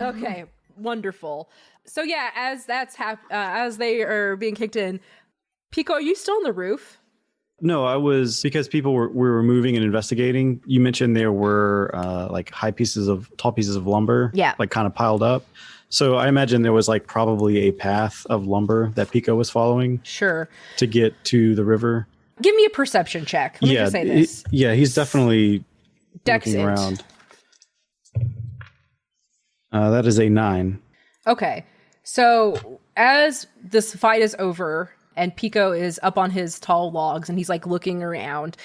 Okay, wonderful. So yeah, as as they are being kicked in, Pico, are you still on the roof? No, I was because people were moving and investigating. You mentioned there were like tall pieces of lumber, like kind of piled up. So I imagine there was like probably a path of lumber that Pico was following. Sure. To get to the river. Give me a perception check. Let me just say this. He's definitely looking around. That is a 9. Okay. So as this fight is over and Pico is up on his tall logs and he's like looking around,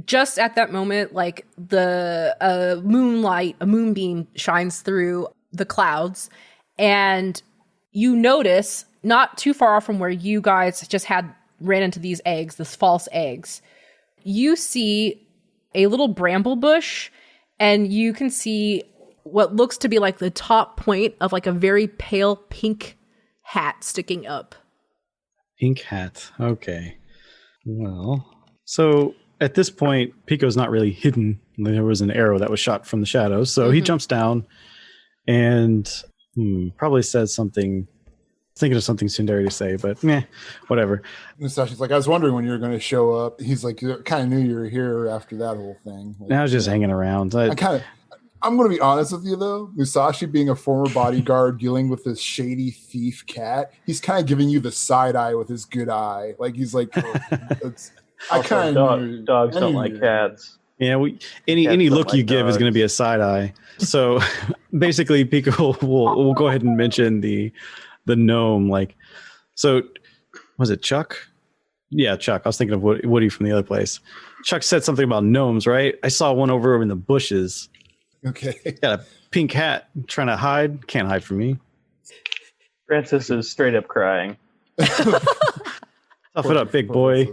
just at that moment, like the moonbeam shines through the clouds, and you notice not too far off from where you guys just ran into these false eggs, you see a little bramble bush, and you can see what looks to be like the top point of like a very pale pink hat sticking up. Pink hat. Okay. Well, so at this point, Pico's not really hidden. There was an arrow that was shot from the shadows. So he jumps down and probably says something. Thinking of something Sundari to say, but whatever. Musashi's like, I was wondering when you were going to show up. He's like, kind of knew you were here after that whole thing. Like, I was just hanging around. I'm going to be honest with you, though. Musashi, being a former bodyguard dealing with this shady thief cat, he's kind of giving you the side eye with his good eye. Like, he's like, dogs don't like cats. Yeah, any look you give is going to be a side eye. So basically, Pico will go ahead and mention the gnome. Like, so was it Chuck? Yeah, Chuck. I was thinking of Woody from the other place. Chuck said something about gnomes, right? I saw one over in the bushes. Okay. Got a pink hat trying to hide. Can't hide from me. Francis is straight up crying. Tough it up, big boy.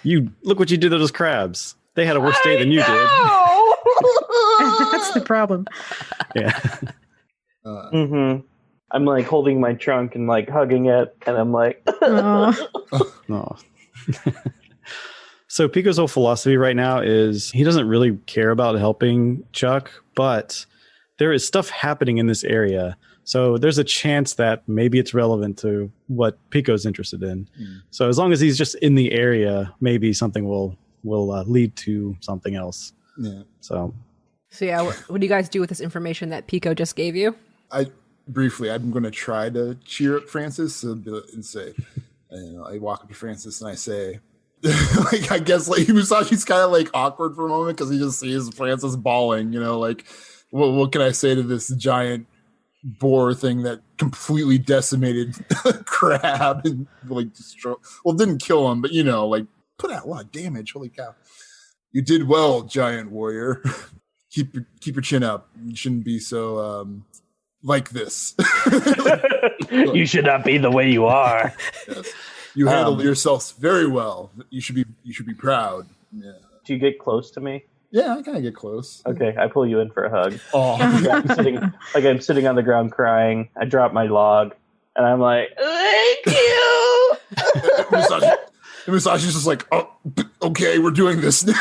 You look what you did to those crabs. They had a worse day than you did. That's the problem. Yeah. I'm like holding my trunk and like hugging it, and I'm like, no. So Pico's whole philosophy right now is he doesn't really care about helping Chuck, but there is stuff happening in this area. So there's a chance that maybe it's relevant to what Pico's interested in. So as long as he's just in the area, maybe something will lead to something else. Yeah. So yeah, what do you guys do with this information that Pico just gave you? I'm going to try to cheer up Francis and say, I walk up to Francis and I say, like, I guess like Musashi's kind of like awkward for a moment because he just sees Francis bawling, like, what can I say to this giant boar thing that completely decimated crab and like didn't kill him, but like put out a lot of damage. Holy cow. You did well, giant warrior. Keep your chin up. You shouldn't be so like this. You should not be the way you are. Yes. You handled yourselves very well. You should be proud. Yeah. Do you get close to me? Yeah, I kind of get close. Okay, I pull you in for a hug. Oh, I'm sitting on the ground crying. I drop my log, and I'm like, "Thank you." Musashi's just like, "Oh, okay, we're doing this now."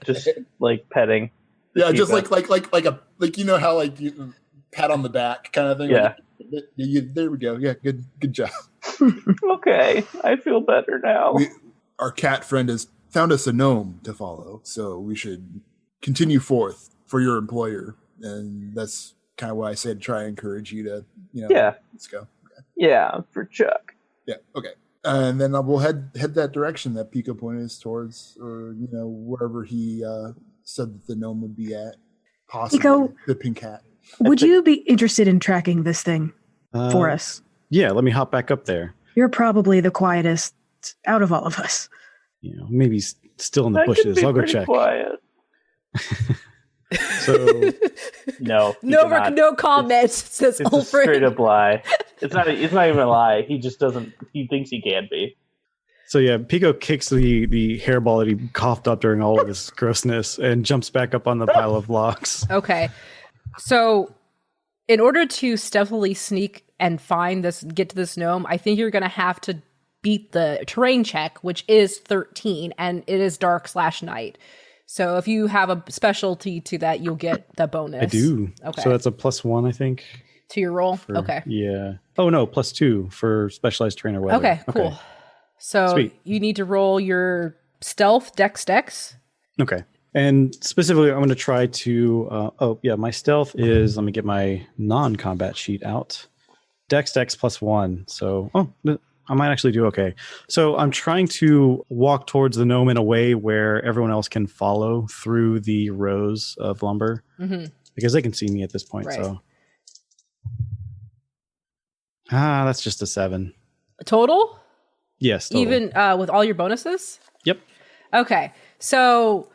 Just like petting. Yeah, just like how like you pat on the back kind of thing. Yeah. Like, there we go. Yeah, good job. Okay, I feel better now. Our cat friend has found us a gnome to follow, so we should continue forth for your employer, and that's kind of why I said try and encourage you to, let's go. Okay. Yeah, for Chuck. Yeah, okay. And then we'll head that direction that Pico pointed us towards, or wherever he said that the gnome would be at. Possibly Pico, the pink hat. Would you be interested in tracking this thing for us? Yeah, let me hop back up there. You're probably the quietest out of all of us. Maybe still in the bushes. I'll go check. Quiet. So no comments. Says it's a straight up lie. It's not even a lie. He just doesn't. He thinks he can be. So yeah, Pico kicks the hairball that he coughed up during all of this grossness and jumps back up on the pile of logs. Okay, so in order to stealthily sneak and get to this gnome, I think you're going to have to beat the terrain check, which is 13, and it is dark/night. So if you have a specialty to that, you'll get the bonus. I do. Okay. So that's a +1, I think. To your roll? Okay. Yeah. Oh, no, +2 for specialized trainer weather. Okay, cool. So Sweet. you need to roll your stealth dex. Okay. And specifically, I'm going to try to... my stealth is... Let me get my non-combat sheet out. Dex +1. So, I might actually do okay. So I'm trying to walk towards the gnome in a way where everyone else can follow through the rows of lumber. Because they can see me at this point, Right. so... that's just a 7. Total? Yes, total. Even with all your bonuses? Yep. Okay. So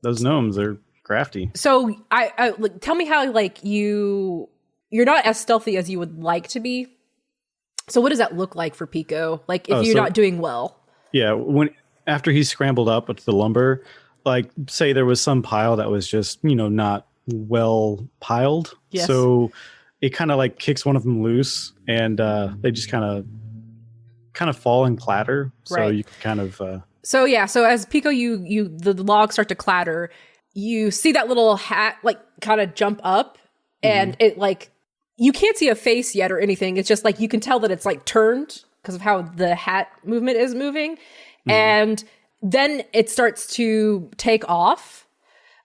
Those gnomes are crafty. So I tell me how you're not as stealthy as you would like to be. So what does that look like for Pico? Like if you're not doing well? Yeah, after he scrambled up with the lumber, like say there was some pile that was just, not well piled. Yes. So it kind of like kicks one of them loose and they just kind of fall and clatter. So Right. you can kind of So as Pico the logs start to clatter, you see that little hat like kind of jump up and it like you can't see a face yet or anything. It's just like you can tell that it's like turned because of how the hat movement is moving. And then it starts to take off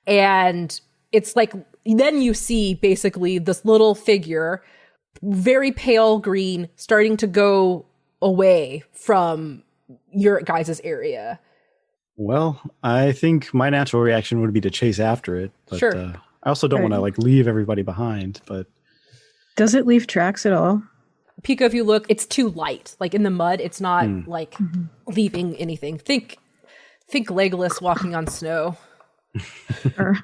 and it's like then you see basically this little figure, very pale green, starting to go away from your guys' area. Well, I think my natural reaction would be to chase after it. But, Sure. I also don't want to like leave everybody behind, but... Does it leave tracks at all? Pico, if you look, it's too light. Like in the mud, it's not like leaving anything. Think Legolas walking on snow. Or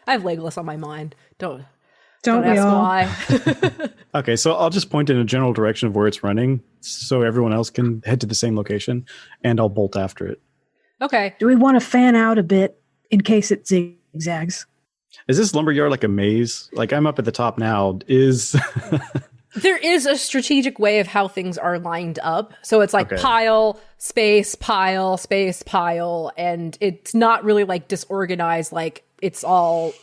I have Legolas on my mind. Don't we ask all? why. Okay, so I'll just point in a general direction of where it's running so everyone else can head to the same location, and I'll bolt after it. Okay. Do we want to fan out a bit in case it zigzags? Is this lumberyard like a maze? Like I'm up at the top now. There is a strategic way of how things are lined up. So it's like pile, space, pile, space, pile, and it's not really like disorganized. Like it's all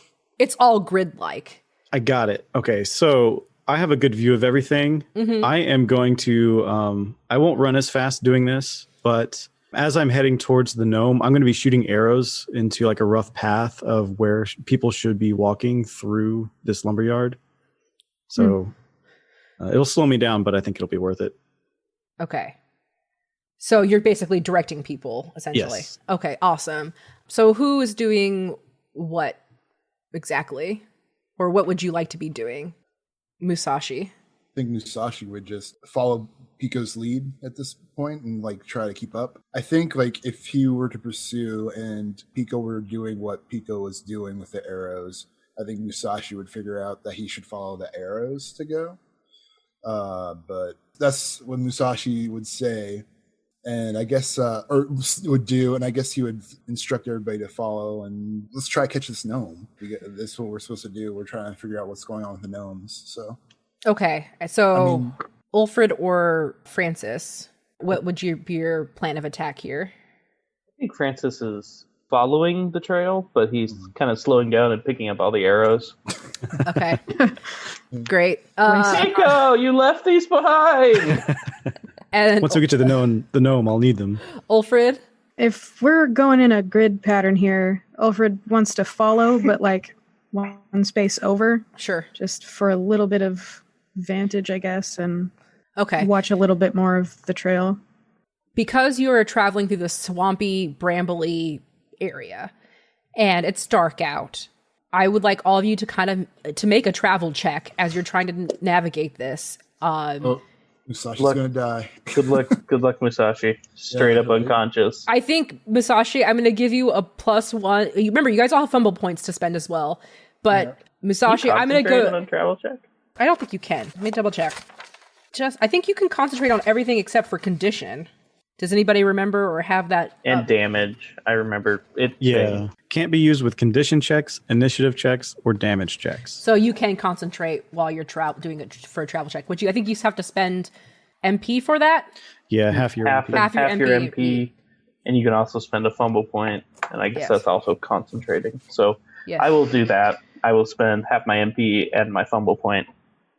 grid-like. I got it. Okay, so I have a good view of everything. I am going to, I won't run as fast doing this, but as I'm heading towards the gnome, I'm going to be shooting arrows into like a rough path of where people should be walking through this lumberyard. So it'll slow me down, but I think it'll be worth it. Okay. So you're basically directing people, essentially. Yes. Okay, awesome. So who is doing what exactly? Or what would you like to be doing? Musashi. I think Musashi would just follow Pico's lead at this point and like try to keep up. I think like if he were to pursue and Pico were doing what Pico was doing with the arrows, I think Musashi would figure out that he should follow the arrows to go. But that's what Musashi would say, and I guess or would do, and I guess he would instruct everybody to follow. And let's try to catch this gnome. That's what we're supposed to do. We're trying to figure out what's going on with the gnomes. So okay, so Ulfred or Francis, what would be your plan of attack here? I think Francis is following the trail, but he's kind of slowing down and picking up all the arrows. Okay, great. Nico, you left these behind. And Once we get to the gnome, I'll need them. Ulfred? If we're going in a grid pattern here, Ulfred wants to follow, but like one space over, Sure. just for a little bit of vantage, I guess, and Okay. watch a little bit more of the trail. Because you are traveling through the swampy, brambly area, and it's dark out, I would like all of you to make a travel check as you're trying to navigate this. Musashi's Look. gonna die. Good luck, Musashi. Straight up unconscious. I think, Musashi, I'm going to give you a +1. Remember, you guys all have fumble points to spend as well. But Musashi, I'm going to Concentrate go... on travel check. I don't think you can. Let me double check. I think you can concentrate on everything except for condition. Does anybody remember or have that? And damage. I remember it. Yeah. Can't be used with condition checks, initiative checks, or damage checks. So you can concentrate while you're doing it for a travel check. I think you have to spend MP for that. Yeah, half your Half MP. Half your your MP. MP and you can also spend a fumble point, and I guess Yes. that's also concentrating. So Yes. I will do that. I will spend half my MP and my fumble point.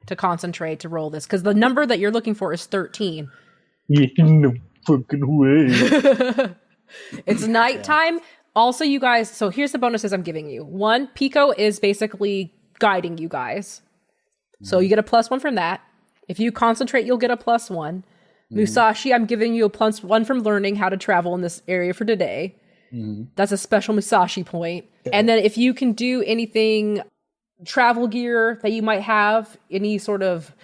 To concentrate to roll this, because the number that you're looking for is 13. Yeah, no fucking way. It's nighttime. Also, you guys, so here's the bonuses I'm giving you. One, Pico is basically guiding you guys. So you get a +1 from that. If you concentrate, you'll get a +1. Musashi, I'm giving you a +1 from learning how to travel in this area for today. That's a special Musashi point. And then if you can do anything travel gear that you might have, any sort of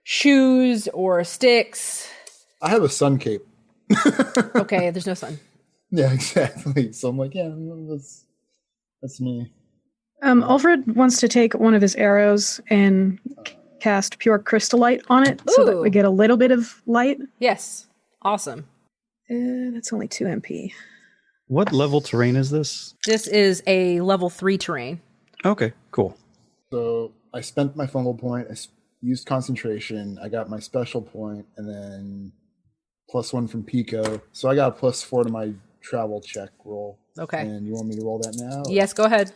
shoes or sticks. I have a sun cape. Okay, there's no sun. Yeah, exactly. So I'm like, yeah, that's me. Alfred wants to take one of his arrows and cast pure crystallite on it so that Ooh. we get a little bit of light. Yes. Awesome. That's only 2 MP. What level terrain is this? This is a level 3 terrain. Okay, cool. So I spent my fumble point. I used concentration. I got my special point, and then +1 from Pico. So I got a +4 to my travel check roll. Okay. And you want me to roll that now? Yes, go ahead.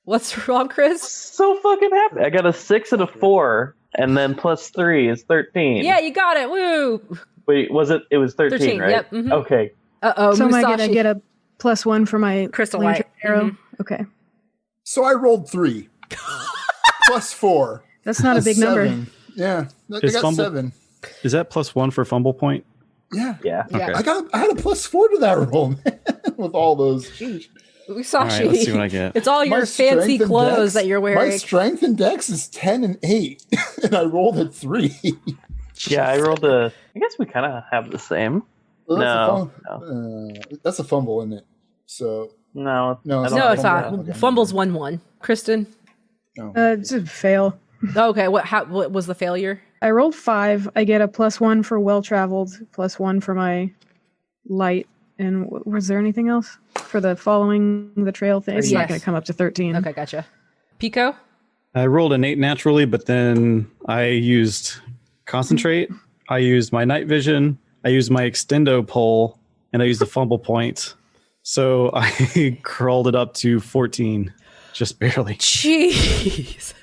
What's wrong, Chris? So fucking happy. I got a 6 and a 4, and then +3 is 13. Yeah, you got it. Woo! Wait, was it? It was 13, 13, right? yep, mhm. Okay. Uh-oh, So am I going Musashi. to get a +1 for my Crystal lantern light. arrow? Okay. So I rolled 3. +4. That's not a big number. 7. Yeah. I Is got fumble- 7. Is that +1 for fumble point? Yeah. Yeah. Yeah. Okay. I had a +4 to that roll, man. With all those. Sheesh. Musashi. All right, let's see what I get. It's all your My fancy strength and clothes dex- that you're My wearing. strength and dex is 10 and 8, and I rolled a 3. Yeah, I rolled a. I guess we kind of have the same. Well, No, that's a fumble, isn't it? So No. No, I it's don't No, it's think not. Okay. Fumbles 1-1. Kristen? no. It's a fail. Okay, what was the failure? I rolled 5. I get a +1 for well-traveled, +1 for my light. And was there anything else? For the following the trail thing? It's not Yes. going to come up to 13. Okay, gotcha. Pico? I rolled an 8 naturally, but then I used concentrate. I used my night vision. I used my extendo pole, and I used the fumble point. So I crawled it up to 14, just barely. Jeez.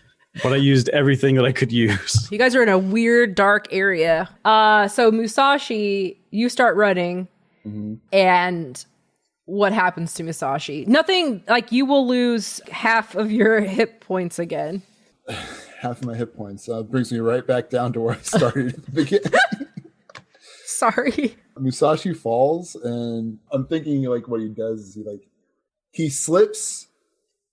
But I used everything that I could use. You guys are in a weird, dark area. So Musashi, you start running, and what happens to Musashi? Nothing, like you will lose half of your hit points again. Half of my hit points brings me right back down to where I started at the beginning. Sorry. Musashi falls, and I'm thinking like what he does is he slips,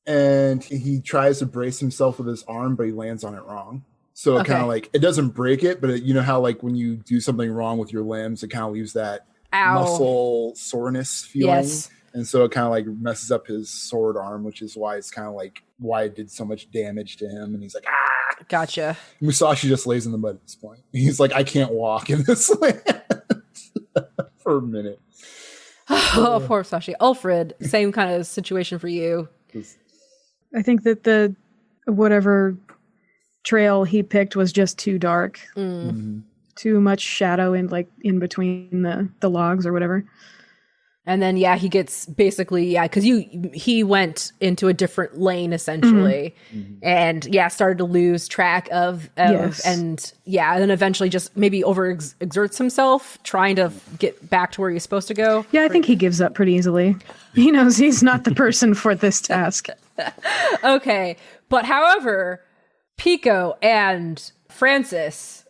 and he tries to brace himself with his arm, but he lands on it wrong. So it Okay. kind of like it doesn't break it, but you know how like when you do something wrong with your limbs, it kind of leaves that Ow. muscle soreness feeling. Yes. And so it kind of like messes up his sword arm, which is why it's kind of like why it did so much damage to him. And he's like, ah. Gotcha. Musashi just lays in the mud at this point. He's like, I can't walk in this land for a minute. Oh, poor Musashi. Alfred, same kind of situation for you. I think that the whatever trail he picked was just too dark. Too much shadow in between the logs or whatever. And then, yeah, he gets basically, because he went into a different lane essentially, and started to lose track of Yes. and then eventually just maybe exerts himself trying to get back to where he's supposed to go. Yeah, I think he gives up pretty easily. He knows he's not the person for this task. Okay, but however, Pico and Francis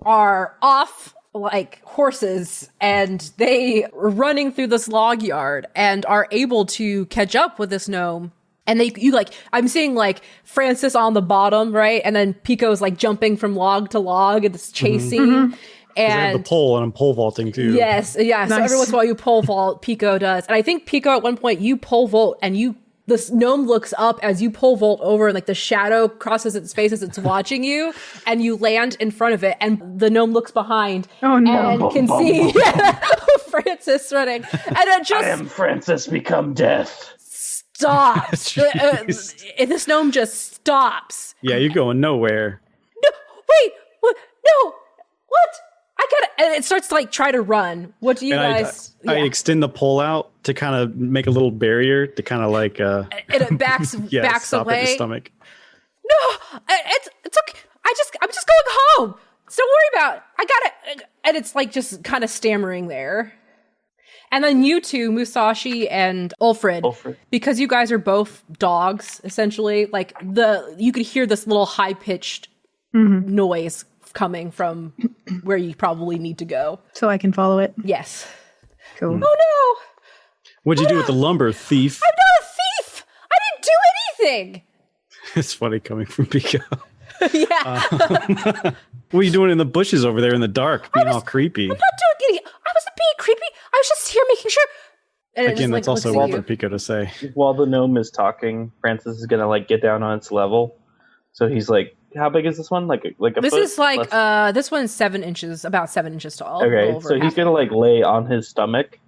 are off like horses, and they are running through this log yard and are able to catch up with this gnome. And I'm seeing like Francis on the bottom, right? And then Pico's like jumping from log to log and it's chasing. I have the And pole, and I'm pole vaulting too. yes, yeah. So Nice. every once in a while you pole vault, Pico does. And I think Pico at one point you pole vault and this gnome looks up as you pole vault over, and like the shadow crosses its face as it's watching you, and you land in front of it, and the gnome looks behind Oh, no. and can see Francis running, and it I just am Francis become death. stops. This gnome just stops. Yeah, you're going nowhere. No, wait, what? No, what? and it starts to like try to run. What do you guys? I extend the pole out to kind of make a little barrier to kind of like and it backs backs stop away. at the stomach. No, it's okay. I'm just going home. So don't worry about it. I got it. And it's like just kind of stammering there. And then you two, Musashi and Ulfred, because you guys are both dogs, essentially, like you could hear this little high-pitched noise coming from where you probably need to go. So I can follow it? Yes. Cool. Oh no! What'd you do with the lumber, thief? I'm not a thief! I didn't do anything! It's funny coming from Pico. Yeah. What are you doing in the bushes over there in the dark, being all creepy? I'm not doing anything. I wasn't being creepy. I was just here making sure. And Again, that's also looks at for you. Pico to say. While the gnome is talking, Francis is gonna like get down on its level. So he's like, "How big is this one? Like a This foot? is like Less- this one's 7 inches, about 7 inches tall. Okay, so he's gonna like lay on his stomach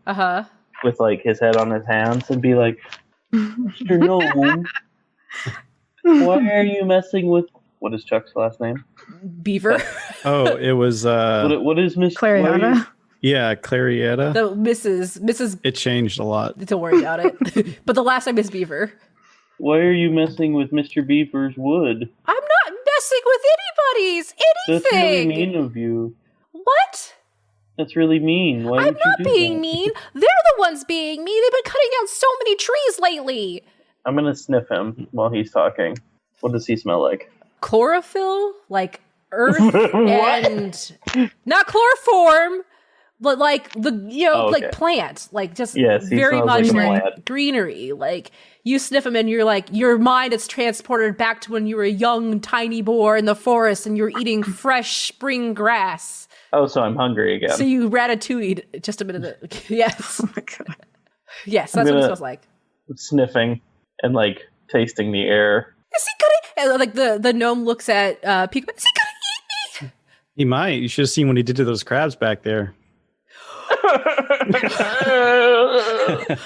with like his head on his hands and be like, "Mr. Gnome, why are you messing with what is Chuck's last name? Beaver. Oh, it was What is Miss Clariana? yeah, Clarietta. The Mrs. It changed a lot. Don't worry about it. But the last name is Beaver. Why are you messing with Mr. Beaver's wood? I'm not messing with anybody's That's really anything. mean of you. What? That's really mean. Why I'm would you not do being that? mean. They're the ones being mean. They've been cutting down so many trees lately. I'm gonna sniff him while he's talking. What does he smell like? Chlorophyll, like earth What? and not chloroform, but like the Oh, okay. like plant, like just Yes, he very smells much like a like plant. greenery. Like you sniff them and you're like your mind is transported back to when you were a young tiny boar in the forest and you're eating fresh spring grass. Oh, so I'm hungry again. So you ratatouille just a minute. Yes, Oh my god. yes, that's what it gonna- smells like. Sniffing and like tasting the air. Is he gonna? And, like the gnome looks at Pico. Is he gonna eat me? He might. You should have seen what he did to those crabs back there. Oh, don't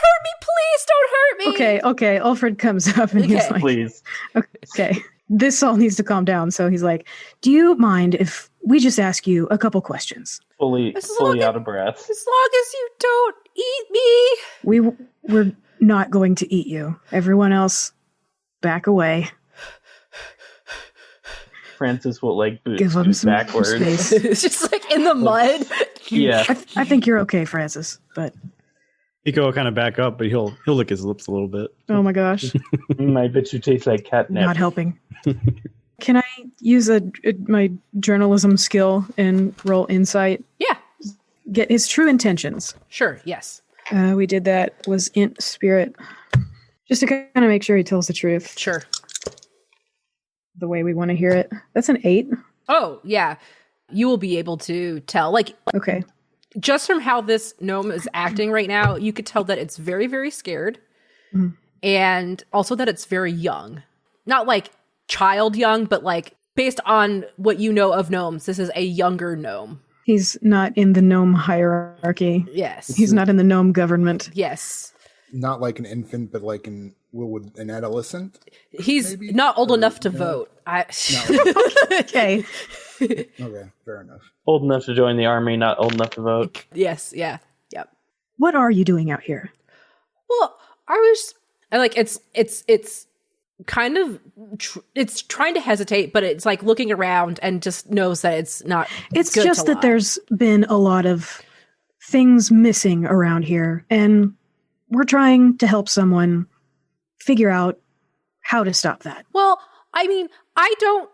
hurt me, please! Don't hurt me. Okay. Alfred comes up and he's Okay. like, Please. okay, this all needs to calm down. So he's like, do you mind if we just ask you a couple questions? Fully As long out of breath. As long as you don't eat me. We're not going to eat you. Everyone else, back away. Francis will like boot Give him scoot some backwards. space. It's just like in the mud. Yeah. I think you're okay, Francis. But Pico will kind of back up, but he'll lick his lips a little bit. oh my gosh, I bet you taste like catnip. not helping. Can I use my journalism skill and roll insight? Yeah, Get his true intentions. sure. Yes, We did that. Was int spirit, just to kind of make sure he tells the truth sure. the way we want to hear it. That's an 8. Oh, yeah. You will be able to tell. Like, Okay. just from how this gnome is acting right now, you could tell that it's very, very scared. Mhm. And also that it's very young. Not like child young, but like based on what you know of gnomes, this is a younger gnome. He's not in the gnome hierarchy. Yes. He's not in the gnome government. Yes. Not like an infant, but like an adolescent. He's Maybe? not old Or enough to no? vote. Okay. Okay, fair enough. Old enough to join the army, not old enough to vote. Yes, yeah. Yep. What are you doing out here? Well, I like it's kind of it's trying to hesitate, but it's like looking around and just knows that it's not. It's good just to that lie. there's been a lot of things missing around here, and we're trying to help someone figure out how to stop that. Well, I mean, I don't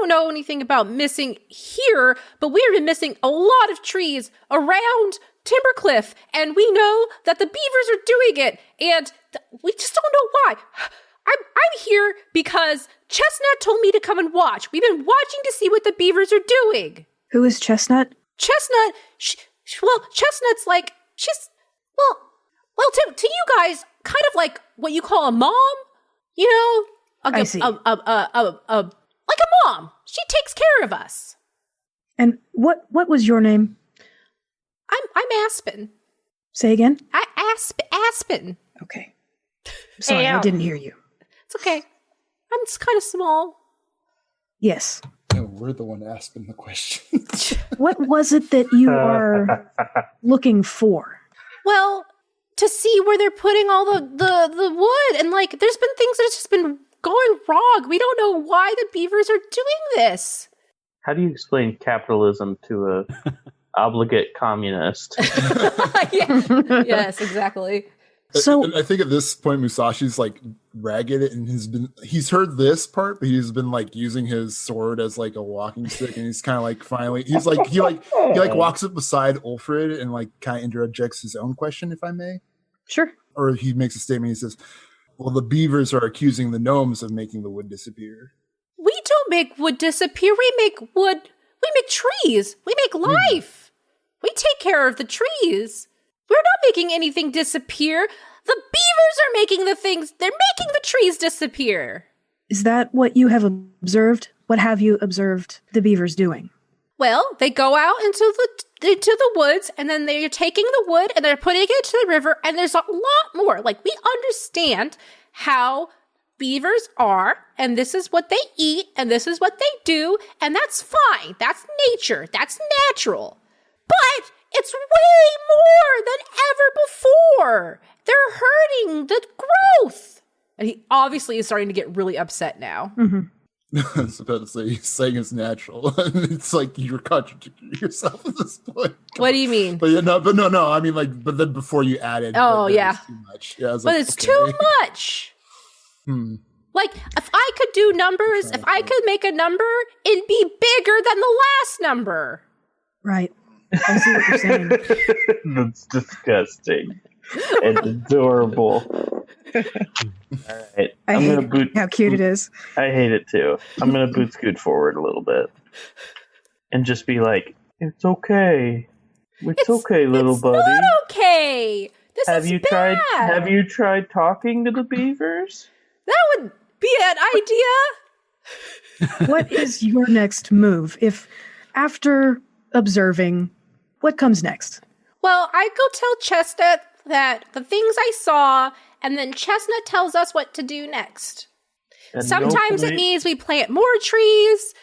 know anything about missing here, but we've been missing a lot of trees around Timbercliff, and we know that the beavers are doing it, and we just don't know why. I'm here because Chestnut told me to come and watch. We've been watching to see what the beavers are doing. Who is Chestnut? Chestnut, Chestnut's like she's well to you guys, kind of like what you call a mom, you know, like I see. like a mom. She takes care of us. And what was your name? I'm Aspen. Say again? Aspen. Okay. Sorry, I Ow. didn't hear you. It's okay. I'm just kind of small. Yes. Oh, we're the one asking the question. What was it that you are looking for? Well, to see where they're putting all the wood. And, like, there's been things that's just been going wrong. We don't know why the beavers are doing this. How do you explain capitalism to a obligate communist? Yes, exactly. So I think at this point Musashi's like ragged and he's heard this part, but he's been like using his sword as like a walking stick, and he's kind of like finally he walks up beside Ulfrid and like kind of interjects his own question, if I may. Sure. Or he makes a statement. He says, "Well, the beavers are accusing the gnomes of making the wood disappear." We don't make wood disappear. We make wood. We make trees. We make life. We take care of the trees. We're not making anything disappear. The beavers are making the things. They're making the trees disappear. Is that what you have observed? What have you observed the beavers doing? Well, they go out into the woods, and then they're taking the wood and they're putting it to the river, and there's a lot more. Like, we understand how beavers are, and this is what they eat, and this is what they do, and that's fine. That's nature. That's natural. But it's way more than ever before. They're hurting the growth. And he obviously is starting to get really upset now. Mm-hmm. I was about to say, he's saying it's natural. It's like you're contradicting yourself at this point. What do you mean? But no. I mean, like, but then before you added, oh yeah, too much. Yeah, but it's too much. Like, if I could do numbers, if I could make a number, it'd be bigger than the last number. Right. I see what you're saying. That's disgusting and adorable. All right, I hate how cute it is. I hate it too. I'm gonna boot scoot forward a little bit and just be like, "It's okay. It's okay, little buddy. It's not okay. This have is you bad. Have you tried talking to the beavers? That would be an idea. What is your next move? If after observing, what comes next? Well, I go tell Chestnut that the things I saw, and then Chestnut tells us what to do next. And sometimes it means we plant more trees.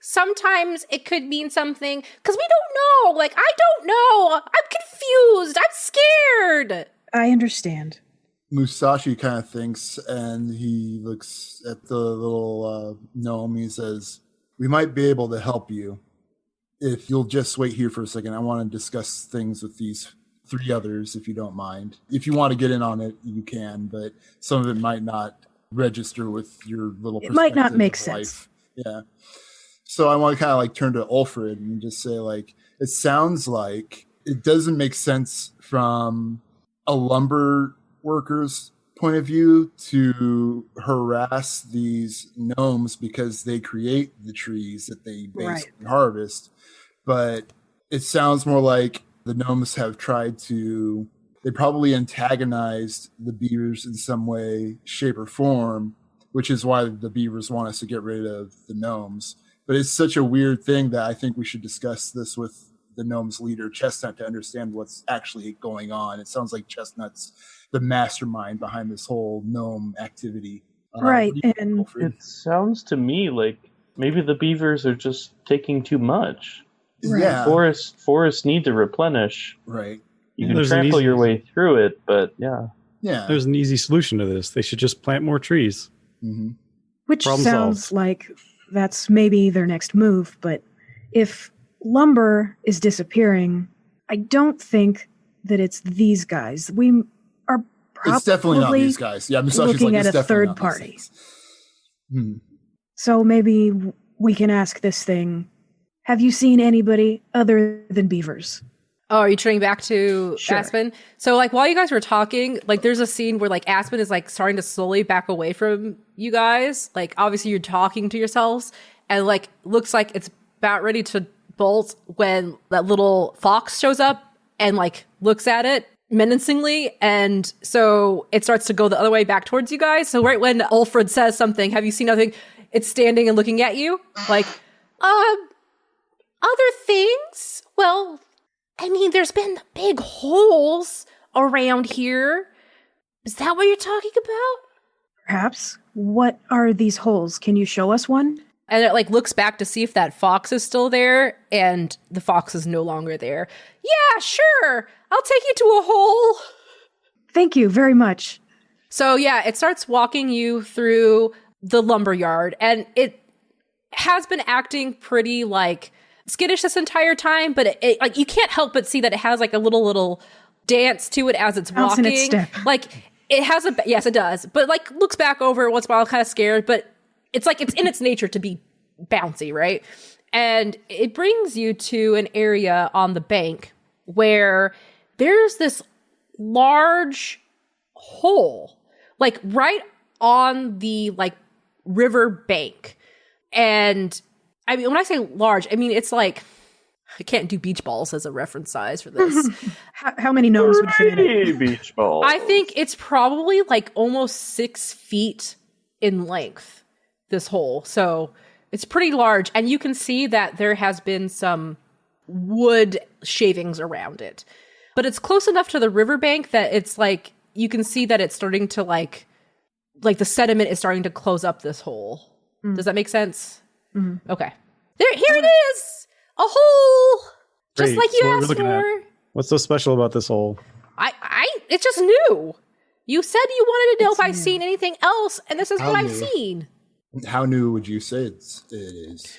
Sometimes it could mean something, because we don't know. Like, I don't know. I'm confused. I'm scared. I understand. Musashi kind of thinks, and he looks at the little gnome. He says, "We might be able to help you if you'll just wait here for a second. I want to discuss things with these 3 others, if you don't mind. If you want to get in on it, you can, but some of it might not register with your little perspective. It might not make of sense. Life." Yeah. So I want to kind of like turn to Ulfrid and just say, like, it sounds like it doesn't make sense from a lumber worker's point of view to harass these gnomes because they create the trees that they basically harvest. But it sounds more like the gnomes have tried to, they probably antagonized the beavers in some way, shape, or form, which is why the beavers want us to get rid of the gnomes. But it's such a weird thing that I think we should discuss this with the gnomes leader, Chestnut, to understand what's actually going on. It sounds like Chestnut's the mastermind behind this whole gnome activity. Right. And it sounds to me like maybe the beavers are just taking too much. Yeah. Forests need to replenish. Right. You can trample your way through it, but yeah. Yeah. There's an easy solution to this. They should just plant more trees. Mm-hmm. Which Problem sounds solved. like that's maybe their next move, but if lumber is disappearing, I don't think that it's these guys. We are probably it's definitely not these guys. Yeah, Musashi's looking like, at it's a definitely third not party. these guys. So maybe we can ask this thing, have you seen anybody other than beavers? Oh, are you turning back to Sure. Aspen? So, like, while you guys were talking, like, there's a scene where, like, Aspen is, like, starting to slowly back away from you guys. Like, obviously you're talking to yourselves, and, like, looks like it's about ready to bolt when that little fox shows up and, like, looks at it menacingly, and so it starts to go the other way back towards you guys. So right when Ulfrid says something, have you seen nothing? It's standing and looking at you, like, other things? Well, I mean, there's been big holes around here. Is that what you're talking about? Perhaps. What are these holes? Can you show us one? And it like looks back to see if that fox is still there, and the fox is no longer there. Yeah, sure. I'll take you to a hole. Thank you very much. So yeah, it starts walking you through the lumberyard, and it has been acting pretty like skittish this entire time, but it like you can't help but see that it has like a little dance to it as it's walking. Its step. Like it has yes, it does, but like looks back over once in a while, kind of scared, but it's like it's in its nature to be bouncy, right? And it brings you to an area on the bank where there's this large hole, like right on the like river bank. And I mean, when I say large, I mean it's like I can't do beach balls as a reference size for this. How many gnomes would fit in it? Beach balls. I think it's probably like almost 6 feet in length, this hole. So it's pretty large, and you can see that there has been some wood shavings around it. But it's close enough to the riverbank that it's like you can see that it's starting to like the sediment is starting to close up this hole. Does that make sense? Mm-hmm. Okay. Here it is! A hole! Just Great. like you So what are we asked looking for. at? What's so special about this hole? It's just new. You said you wanted to know if I've seen anything else, and this is what I've seen. How new would you say it is?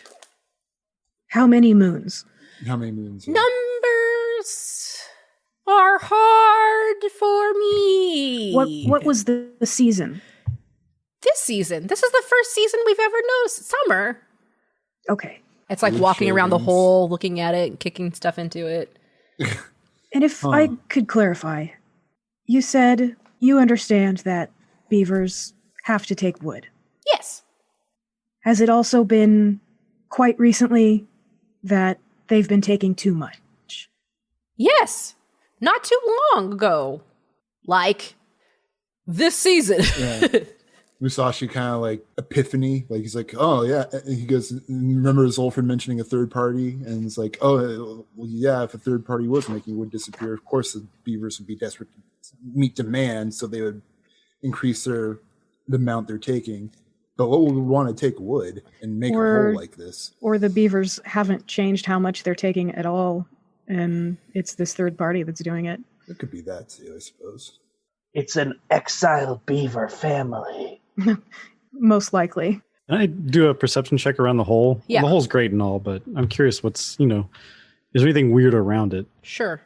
How many moons? How many moons? Numbers are hard for me. What was the season? This season. This is the first season we've ever noticed. Summer. Okay. It's like walking around the hole, looking at it, and kicking stuff into it. And if I could clarify, you said you understand that beavers have to take wood. Yes. Has it also been quite recently that they've been taking too much? Yes. Not too long ago. Like this season. Yeah. Musashi kind of like epiphany, like he's like, oh yeah, and he goes, remember Zolfrid mentioning a third party, and it's like, oh well, yeah, if a third party was making wood disappear, of course the beavers would be desperate to meet demand, so they would increase the amount they're taking. But what would we want to take wood and make a hole like this? Or the beavers haven't changed how much they're taking at all, and it's this third party that's doing it. It could be that too, I suppose. It's an exile beaver family. Most likely. Can I do a perception check around the hole? Yeah. The hole's great and all, but I'm curious what's, is there anything weird around it? Sure.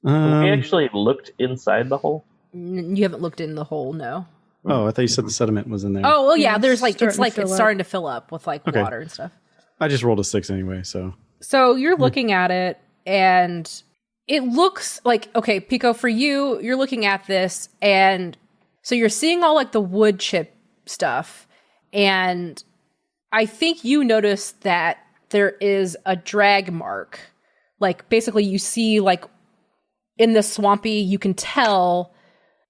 We actually looked inside the hole. You haven't looked in the hole, no. Oh, I thought you said the sediment was in there. Oh, well, yeah, there's like, it's starting starting to fill up with like water and stuff. I just rolled a 6 anyway, so. So you're looking at it, and it looks like, okay, Pico, for you, you're looking at this, and so you're seeing all like the wood chip stuff, and I think you notice that there is a drag mark. Like basically you see like in the swampy, you can tell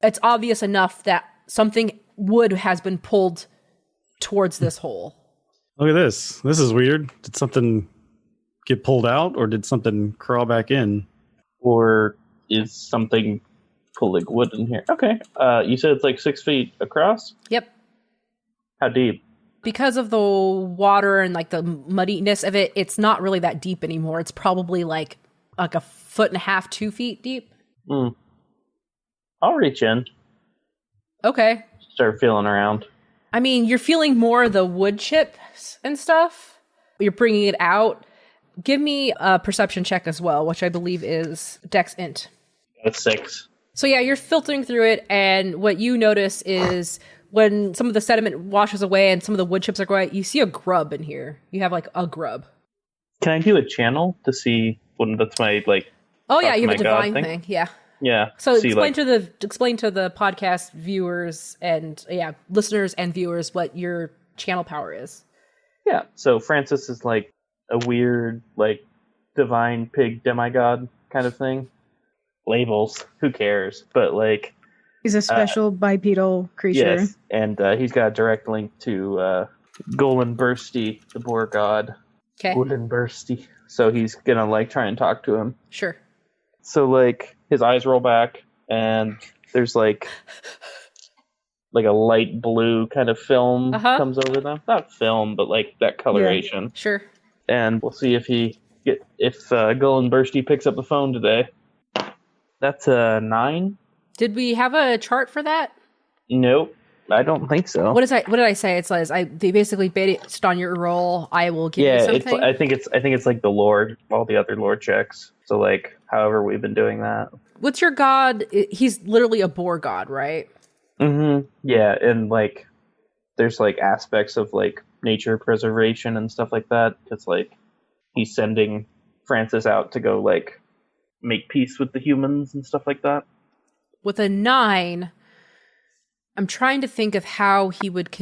it's obvious enough that something wood has been pulled towards this hole. Look at this. This is weird. Did something get pulled out, or did something crawl back in? Or is something pulling wood in here? Okay. You said it's like 6 feet across? Yep. How deep? Because of the water and like the muddiness of it, it's not really that deep anymore. It's probably like a 1.5 feet, 2 feet deep. I'll reach in. Okay. Start feeling around. I mean, you're feeling more the wood chips and stuff. You're bringing it out. Give me a perception check as well, which I believe is Dex Int. That's 6. So yeah, you're filtering through it, and what you notice is when some of the sediment washes away and some of the wood chips are going, you see a grub in here. You have like a grub. Can I do a channel to see when that's my like? Oh yeah, you have a God divine thing. Yeah. Yeah. So see, explain to the podcast viewers and listeners and viewers what your channel power is. Yeah. So Francis is like a weird like divine pig demigod kind of thing. Labels, who cares? But like, he's a special bipedal creature. Yes, and he's got a direct link to Golan Bursty, the boar god. Okay. Golan Bursty. So he's gonna like try and talk to him. Sure. So like his eyes roll back, and there's like like a light blue kind of film comes over them. Not film, but like that coloration. Yeah. Sure. And we'll see if Gull and Bursty picks up the phone today. That's a 9. Did we have a chart for that? Nope, I don't think so. What did I say? It says they basically based on your roll. I will give you something. I think it's like the lore, all the other lore checks. So like, however we've been doing that. What's your god? He's literally a boar god, right? Mm-hmm. Yeah, and like, there's like aspects of like nature preservation and stuff like that. Because like, he's sending Francis out to go like make peace with the humans and stuff like that. With a 9, I'm trying to think of how he would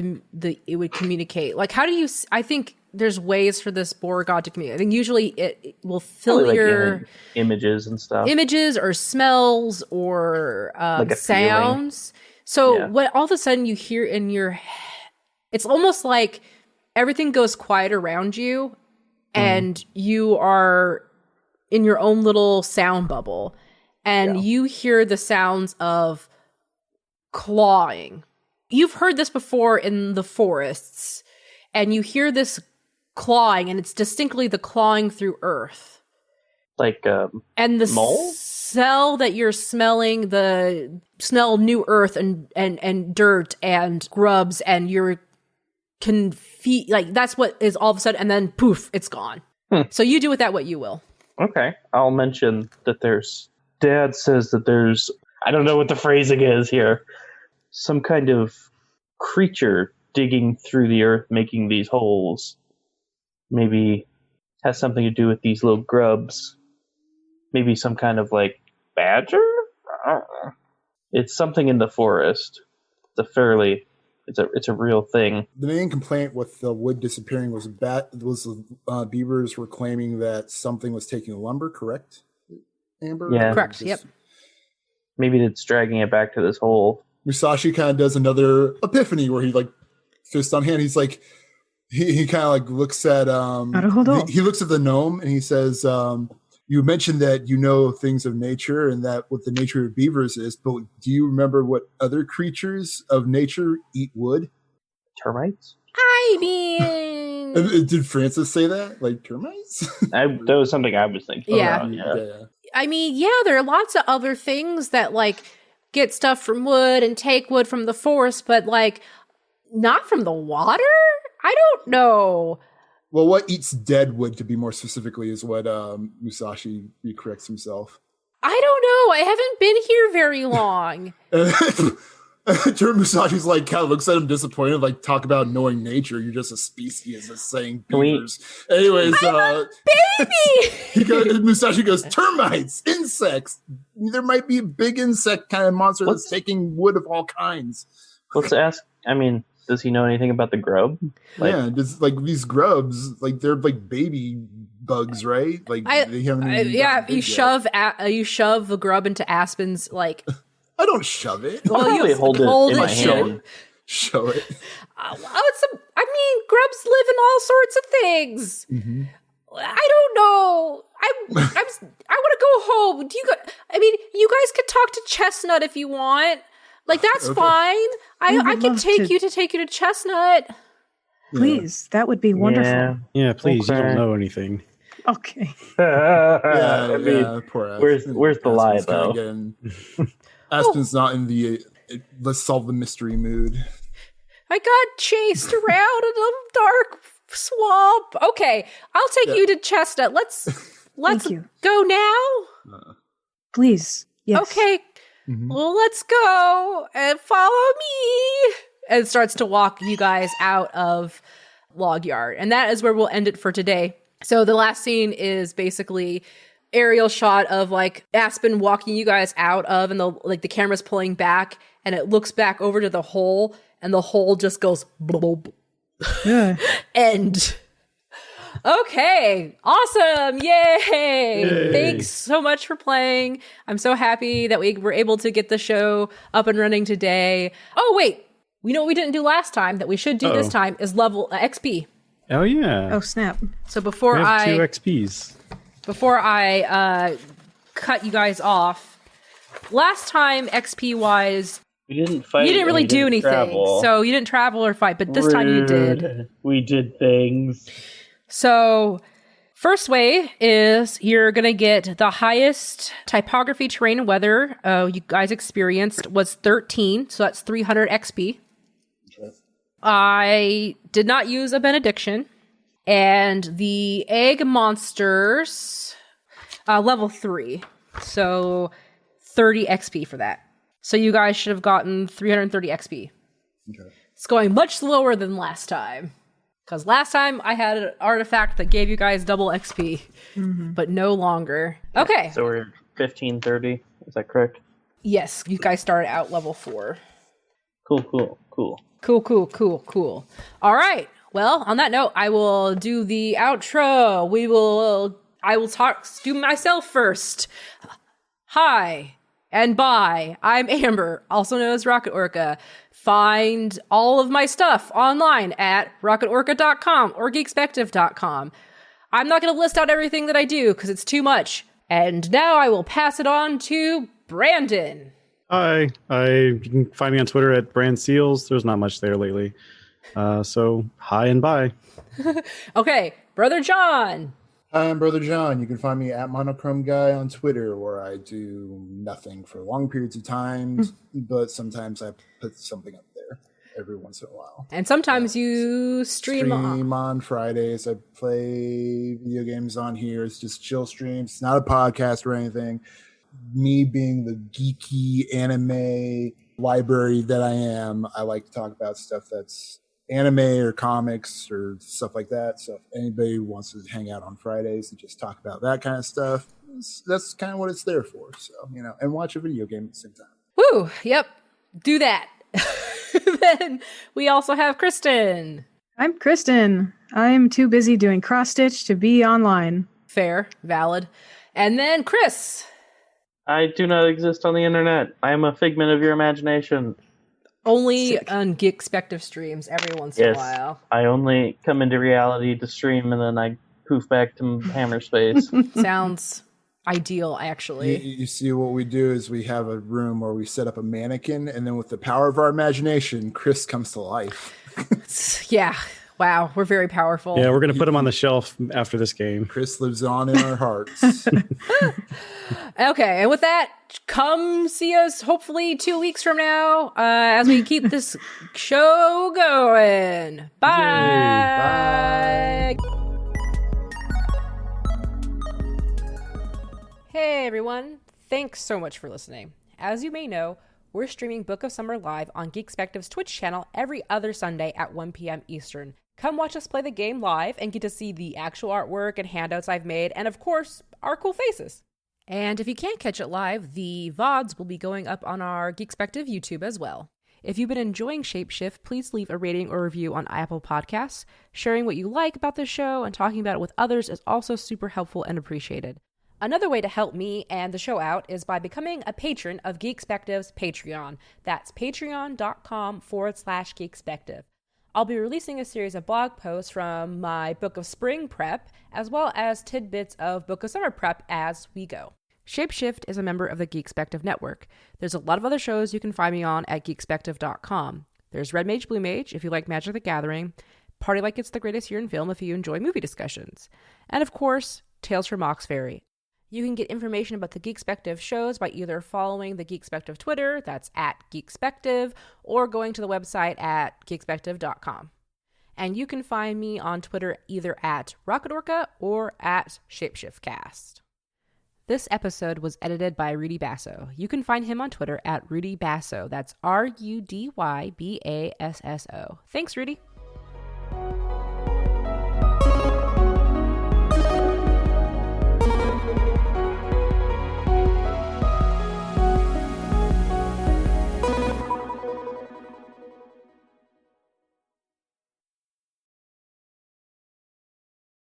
it would communicate. Like, how do you? I think there's ways for this boar god to communicate. I think usually it will fill your images and stuff, images or smells or like sounds. So what all of a sudden you hear in your head, it's almost like everything goes quiet around you, and you are in your own little sound bubble, and you hear the sounds of clawing. You've heard this before in the forests, and you hear this clawing, and it's distinctly the clawing through earth. Like and the mole? Smell that you're smelling, the smell new earth and dirt and grubs, and you can feel like that's what is all of a sudden, and then poof, it's gone. So you do with that what you will. Okay, I'll mention that Dad says that there's, I don't know what the phrasing is here, some kind of creature digging through the earth, making these holes. Maybe has something to do with these little grubs. Maybe some kind of like badger? It's something in the forest. It's a real thing. The main complaint with the wood disappearing was beavers were claiming that something was taking lumber, correct, Amber? Yeah. Correct, yep. Maybe it's dragging it back to this hole. Musashi kind of does another epiphany where he like fist on hand. He's like, he kind of like looks at, he looks at the gnome and he says, you mentioned that you know things of nature and that what the nature of beavers is, but do you remember what other creatures of nature eat wood? Termites? I mean... Did Francis say that? Like termites? That was something I was thinking about. Yeah. I mean, yeah, there are lots of other things that like get stuff from wood and take wood from the forest, but like not from the water? I don't know. Well, what eats dead wood, to be more specifically, is what Musashi corrects himself. I don't know. I haven't been here very long. Musashi's like, kind of looks at him disappointed, like, talk about knowing nature. You're just a species that's saying beavers. Anyways, baby! Musashi goes, termites, insects. There might be a big insect kind of monster that's taking wood of all kinds. Let's ask, does he know anything about the grub? Just like these grubs, like they're like baby bugs, right? Like they haven't. You shove the grub into Aspen's like. I don't shove it. Well, you hold it in my hand. Show it. Grubs live in all sorts of things. Mm-hmm. I don't know. I want to go home. You guys could talk to Chestnut if you want. Like, that's fine. I can take you to Chestnut. Please, that would be wonderful. Yeah, please. Okay. You don't know anything. Okay. Poor Aspen. Where's the lie, though? Aspen's not in the let's solve the mystery mood. I got chased around in a dark swamp. Okay, I'll take you to Chestnut. Let's go now. Please. Yes. Okay. Mm-hmm. Well, let's go and follow me. And starts to walk you guys out of Log Yard. And that is where we'll end it for today. So the last scene is basically aerial shot of like Aspen walking you guys out of, and the camera's pulling back, and it looks back over to the hole, and the hole just goes blob. Yeah. End. Okay, awesome! Yay! Thanks so much for playing. I'm so happy that we were able to get the show up and running today. Oh wait, we know what we didn't do last time that we should do this time is level XP. Oh yeah! Oh snap! So before we have 2 XPs. Before I cut you guys off, last time XP wise, We didn't fight. You didn't really do anything. Travel. So you didn't travel or fight, but this time you did. We did things. So first way is you're going to get the highest typography, terrain, and weather you guys experienced was 13. So that's 300 XP. Okay. I did not use a benediction. And the egg monsters, level 3. So 30 XP for that. So you guys should have gotten 330 XP. Okay. It's going much slower than last time. Because last time I had an artifact that gave you guys double XP. Mm-hmm. But no longer. Okay. So we're 1530. Is that correct? Yes. You guys started out level 4. Cool. Cool. All right. Well, on that note, I will do the outro. I will do myself first. Hi and bye. I'm Amber, also known as Rocket Orca. Find all of my stuff online at rocketorca.com or geekspective.com. I'm not going to list out everything that I do because it's too much. And now I will pass it on to Brandon. Hi. You can find me on Twitter at BrandSeals. There's not much there lately. So hi and bye. Okay, Brother John. Hi, I'm Brother John. You can find me at Monochrome Guy on Twitter, where I do nothing for long periods of time, but sometimes I put something up there every once in a while. And sometimes you stream on Fridays. I play video games on here. It's just chill streams. It's not a podcast or anything. Me being the geeky anime library that I am, I like to talk about stuff that's anime or comics or stuff like that. So if anybody wants to hang out on Fridays and just talk about that kind of stuff, that's kind of what it's there for. So, and watch a video game at the same time. Woo! Yep. Do that. Then we also have Kristen. I'm Kristen. I'm too busy doing cross-stitch to be online. Fair. Valid. And then Chris. I do not exist on the internet. I am a figment of your imagination. Only on Geekspective streams every once in a while. I only come into reality to stream and then I poof back to hammer space. Sounds ideal, actually. You see, what we do is we have a room where we set up a mannequin, and then with the power of our imagination, Chris comes to life. Yeah. Wow, we're very powerful. Yeah, we're going to put him on the shelf after this game. Chris lives on in our hearts. Okay, and with that, come see us hopefully 2 weeks from now as we keep this show going. Bye! Bye! Hey everyone, thanks so much for listening. As you may know, we're streaming Book of Summer live on Geekspective's Twitch channel every other Sunday at 1 p.m. Eastern. Come watch us play the game live and get to see the actual artwork and handouts I've made, and of course, our cool faces. And if you can't catch it live, the VODs will be going up on our Geekspective YouTube as well. If you've been enjoying Shapeshift, please leave a rating or review on Apple Podcasts. Sharing what you like about the show and talking about it with others is also super helpful and appreciated. Another way to help me and the show out is by becoming a patron of Geekspective's Patreon. That's patreon.com/Geekspective. I'll be releasing a series of blog posts from my Book of Spring prep, as well as tidbits of Book of Summer prep as we go. Shapeshift is a member of the Geekspective Network. There's a lot of other shows you can find me on at geekspective.com. There's Red Mage, Blue Mage if you like Magic the Gathering, Party Like It's the Greatest Year in Film if you enjoy movie discussions, and of course, Tales from Mox Ferry. You can get information about the Geekspective shows by either following the Geekspective Twitter, that's at Geekspective, or going to the website at geekspective.com. And you can find me on Twitter either at RocketOrca or at ShapeshiftCast. This episode was edited by Rudy Basso. You can find him on Twitter at Rudy Basso. That's RUDYBASSO. Thanks, Rudy.